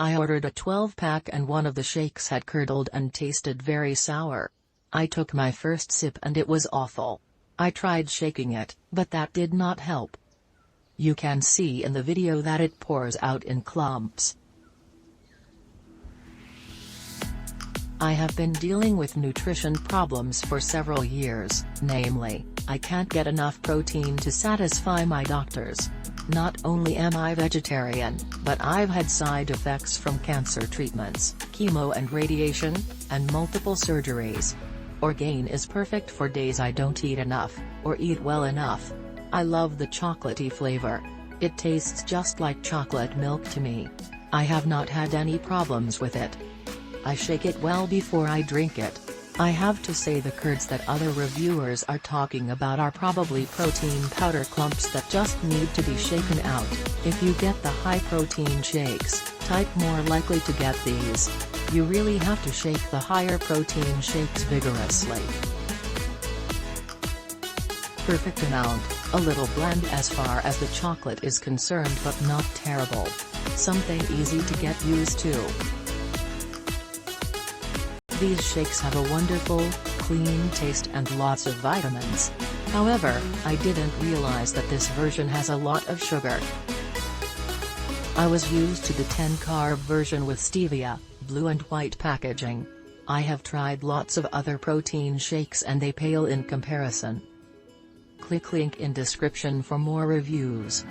I ordered a 12-pack and one of the shakes had curdled and tasted very sour. I took my first sip and it was awful. I tried shaking it, but that did not help. You can see in the video that it pours out in clumps. I have been dealing with nutrition problems for several years, namely, I can't get enough protein to satisfy my doctors. Not only am I vegetarian, but I've had side effects from cancer treatments, chemo and radiation, and multiple surgeries. Orgain is perfect for days I don't eat enough, or eat well enough. I love the chocolatey flavor. It tastes just like chocolate milk to me. I have not had any problems with it. I shake it well before I drink it. I have to say the curds that other reviewers are talking about are probably protein powder clumps that just need to be shaken out. If you get the high protein shakes, type more likely to get these. You really have to shake the higher protein shakes vigorously. Perfect amount, a little bland as far as the chocolate is concerned but not terrible. Something easy to get used to. These shakes have a wonderful, clean taste and lots of vitamins. However, I didn't realize that this version has a lot of sugar. I was used to the 10-carb version with stevia, blue and white packaging. I have tried lots of other protein shakes and they pale in comparison. Click link in description for more reviews.